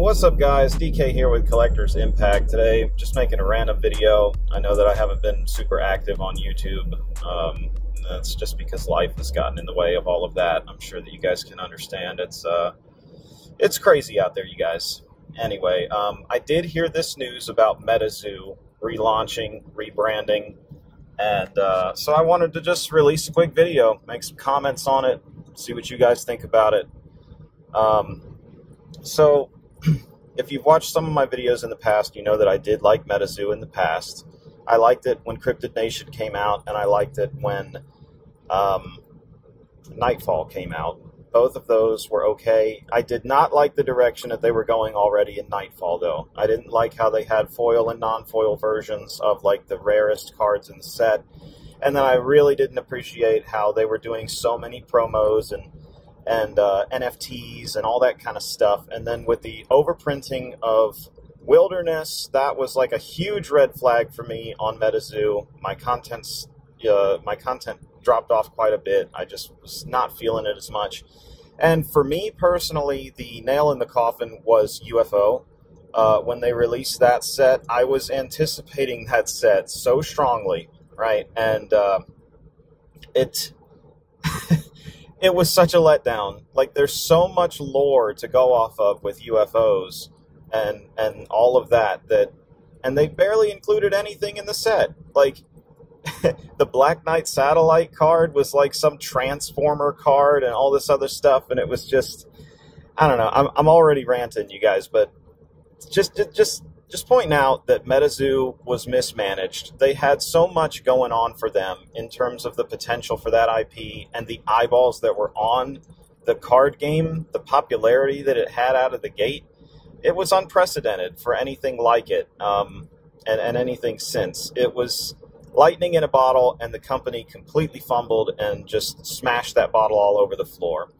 What's up, guys? DK here with Collector's Impact. Today, just making a random video. I know that I haven't been super active on YouTube. That's just because life has gotten in the way of all of that. I'm sure that you guys can understand. It's crazy out there, you guys. Anyway, I did hear this news about MetaZoo relaunching, rebranding, and so I wanted to just release a quick video, make some comments on it, see what you guys think about it. So, if you've watched some of my videos in the past, you know that I did like MetaZoo in the past. I liked it when Cryptid Nation came out, and I liked it when Nightfall came out. Both of those were okay. I did not like the direction that they were going already in Nightfall, though. I didn't like how they had foil and non-foil versions of, like, the rarest cards in the set. And then I really didn't appreciate how they were doing so many promos and NFTs and all that kind of stuff. And then with the overprinting of Wilderness, that was like a huge red flag for me on MetaZoo. My content dropped off quite a bit. I just was not feeling it as much. And for me personally, the nail in the coffin was UFO. When they released that set, I was anticipating that set so strongly, right? And it was such a letdown. Like, there's so much lore to go off of with UFOs and all of that, and they barely included anything in the set. Like, the Black Knight satellite card was like some Transformer card and all this other stuff, and it was just, I don't know. I'm already ranting, you guys, but just pointing out that MetaZoo was mismanaged. They had so much going on for them in terms of the potential for that IP and the eyeballs that were on the card game, the popularity that it had out of the gate. It was unprecedented for anything like it, and anything since. It was lightning in a bottle, and the company completely fumbled and just smashed that bottle all over the floor.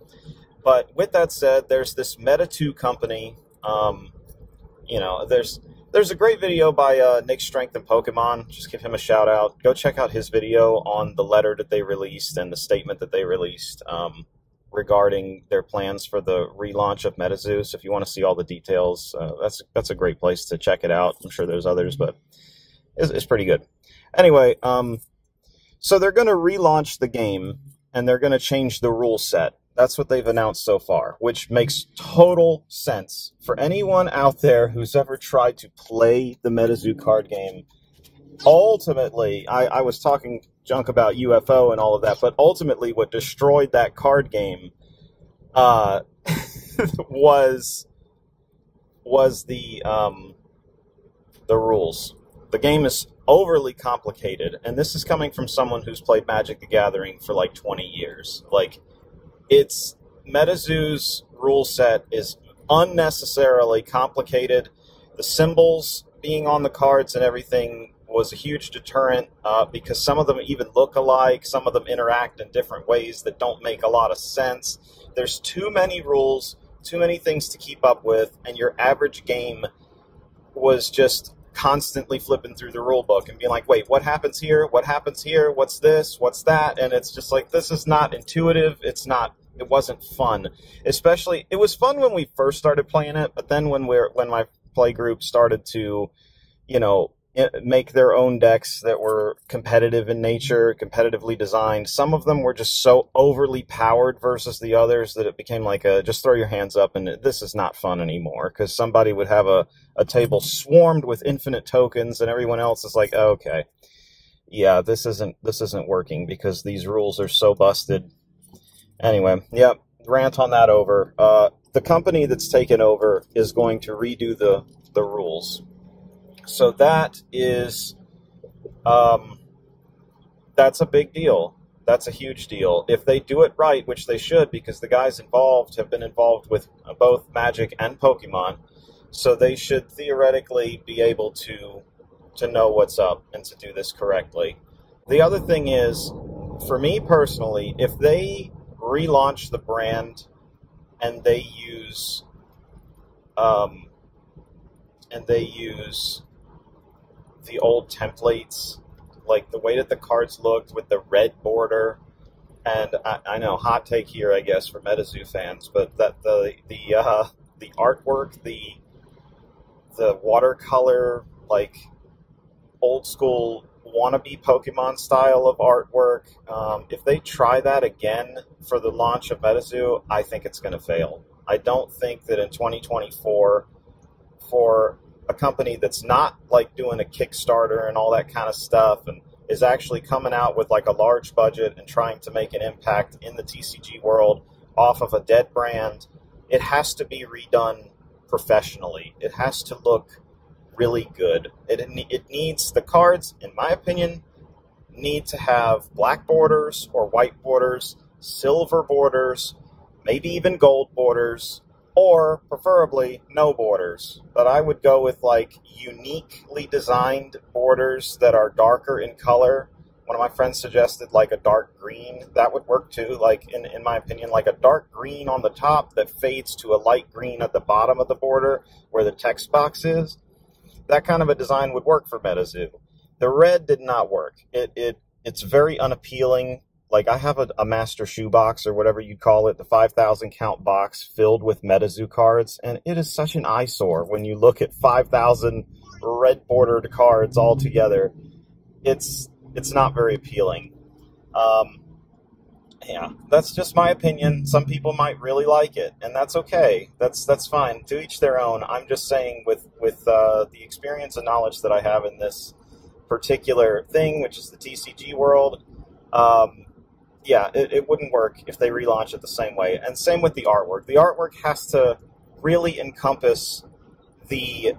But with that said, there's this MetaZoo company. There's a great video by Nick Strength and Pokemon. Just give him a shout out. Go check out his video on the letter that they released and the statement that they released regarding their plans for the relaunch of MetaZoo. So if you want to see all the details, that's a great place to check it out. I'm sure there's others, but it's pretty good. Anyway, so they're going to relaunch the game, and they're going to change the rule set. That's what they've announced so far, which makes total sense. For anyone out there who's ever tried to play the MetaZoo card game, ultimately, I was talking junk about UFO and all of that, but ultimately what destroyed that card game was the rules. The game is overly complicated, and this is coming from someone who's played Magic the Gathering for like 20 years. Like, MetaZoo's rule set is unnecessarily complicated. The symbols being on the cards and everything was a huge deterrent because some of them even look alike. Some of them interact in different ways that don't make a lot of sense. There's too many rules, too many things to keep up with, and your average game was just constantly flipping through the rule book and being like, wait, what happens here? What happens here? What's this? What's that? And it's just like, this is not intuitive. It wasn't fun. Especially, it was fun when we first started playing it, but then when my play group started to, make their own decks that were competitive in nature, competitively designed, some of them were just so overly powered versus the others that it became like just throw your hands up and this is not fun anymore, because somebody would have a table swarmed with infinite tokens and everyone else is like, oh, okay, yeah, this isn't working because these rules are so busted. Anyway, yeah, rant on that over. The company that's taken over is going to redo the rules. So that is, that's a big deal. That's a huge deal. If they do it right, which they should, because the guys involved have been involved with both Magic and Pokemon, so they should theoretically be able to know what's up and to do this correctly. The other thing is, for me personally, if they relaunch the brand and they use the old templates, like the way that the cards looked with the red border, and I know, hot take here, I guess, for MetaZoo fans, but that the artwork, the the watercolor, like, old school wannabe Pokemon style of artwork. If they try that again for the launch of MetaZoo, I think it's going to fail. I don't think that in 2024, for a company that's not like doing a Kickstarter and all that kind of stuff and is actually coming out with like a large budget and trying to make an impact in the TCG world off of a dead brand, it has to be redone professionally. It has to look really good. It needs, the cards, in my opinion, need to have black borders or white borders, silver borders, maybe even gold borders, or preferably no borders. But I would go with like uniquely designed borders that are darker in color. One of my friends suggested like a dark green. That would work too, like in my opinion, like a dark green on the top that fades to a light green at the bottom of the border where the text box is. That kind of a design would work for MetaZoo. The red did not work. It's very unappealing. Like, I have a master shoebox, or whatever you call it, the 5,000 count box filled with MetaZoo cards, and it is such an eyesore when you look at 5,000 red-bordered cards all together. It's not very appealing. Yeah, that's just my opinion. Some people might really like it, and that's okay. That's fine. To each their own. I'm just saying, with the experience and knowledge that I have in this particular thing, which is the TCG world, yeah, it wouldn't work if they relaunch it the same way. And same with the artwork. The artwork has to really encompass the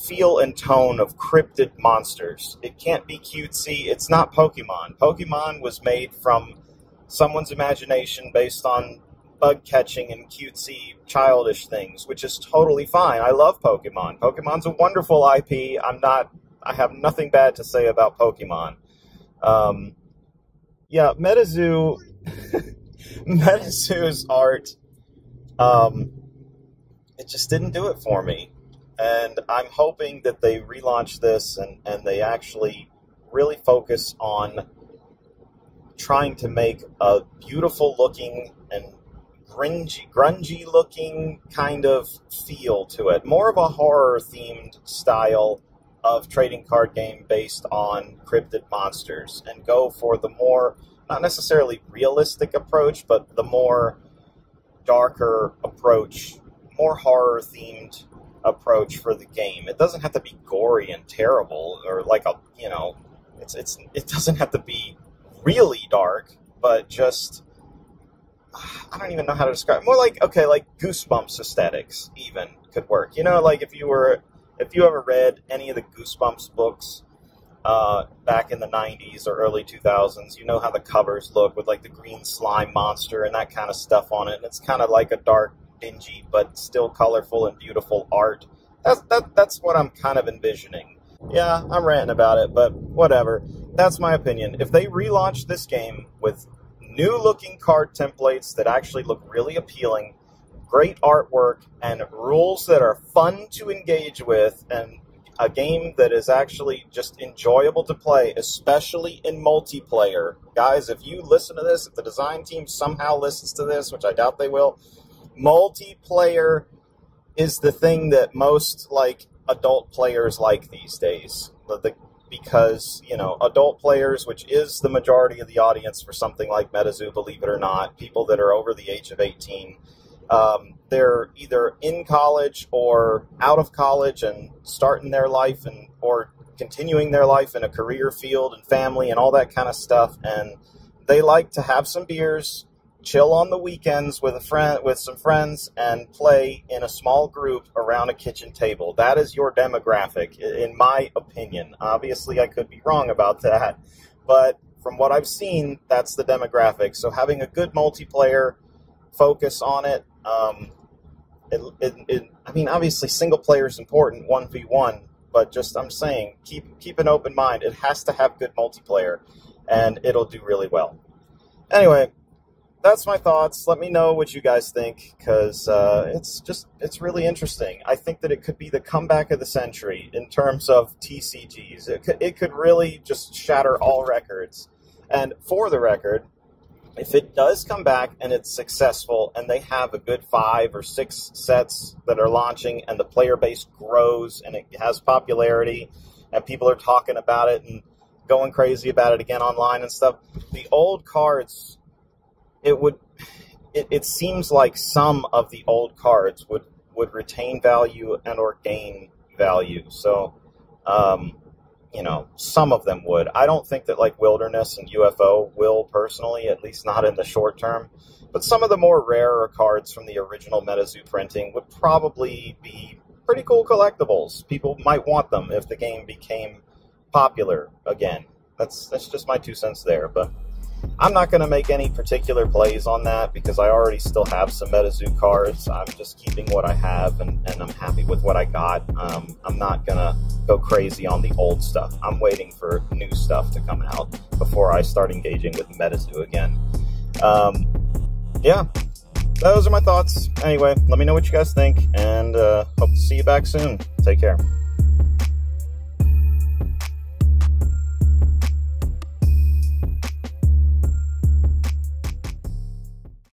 feel and tone of cryptid monsters. It can't be cutesy. It's not Pokemon. Pokemon was made from someone's imagination based on bug catching and cutesy, childish things, which is totally fine. I love Pokemon. Pokemon's a wonderful IP. I have nothing bad to say about Pokemon. Yeah, MetaZoo, MetaZoo's art, it just didn't do it for me. And I'm hoping that they relaunch this and they actually really focus on trying to make a beautiful looking and grungy looking kind of feel to it. More of a horror themed style of trading card game based on cryptid monsters, and go for the more, not necessarily realistic approach, but the more darker approach, more horror themed approach for the game. It doesn't have to be gory and terrible, or like a, you know, it doesn't have to be really dark, but just, I don't even know how to describe it. More like, okay, like Goosebumps aesthetics even could work. You know, like if you ever read any of the Goosebumps books back in the 90s or early 2000s, you know how the covers look with like the green slime monster and that kind of stuff on it. And it's kind of like a dark, dingy, but still colorful and beautiful art. That's what I'm kind of envisioning. Yeah, I'm ranting about it, but whatever. That's my opinion. If they relaunch this game with new-looking card templates that actually look really appealing, great artwork, and rules that are fun to engage with, and a game that is actually just enjoyable to play, especially in multiplayer. Guys, if you listen to this, if the design team somehow listens to this, which I doubt they will, multiplayer is the thing that most, like, adult players like these days. Because, you know, adult players, which is the majority of the audience for something like MetaZoo, believe it or not, people that are over the age of 18, they're either in college or out of college and starting their life or continuing their life in a career field and family and all that kind of stuff. And they like to have some beers, chill on the weekends with some friends, and play in a small group around a kitchen table. That is your demographic, in my opinion. Obviously, I could be wrong about that, but from what I've seen, that's the demographic. So having a good multiplayer focus on it, I mean, obviously, single player is important, 1v1, but just, I'm saying, keep an open mind. It has to have good multiplayer, and it'll do really well. Anyway, that's my thoughts. Let me know what you guys think, because it's really interesting. I think that it could be the comeback of the century in terms of TCGs. It could really just shatter all records. And for the record, if it does come back and it's successful and they have a good 5 or 6 sets that are launching and the player base grows and it has popularity and people are talking about it and going crazy about it again online and stuff, the old cards, it seems like some of the old cards would retain value and or gain value. So, you know, some of them would. I don't think that like Wilderness and UFO will personally, at least not in the short term. But some of the more rarer cards from the original MetaZoo printing would probably be pretty cool collectibles. People might want them if the game became popular again. That's just my 2 cents there. But I'm not going to make any particular plays on that because I already still have some MetaZoo cards. I'm just keeping what I have, and I'm happy with what I got. I'm not going to go crazy on the old stuff. I'm waiting for new stuff to come out before I start engaging with MetaZoo again. Yeah, those are my thoughts. Anyway, let me know what you guys think, and hope to see you back soon. Take care.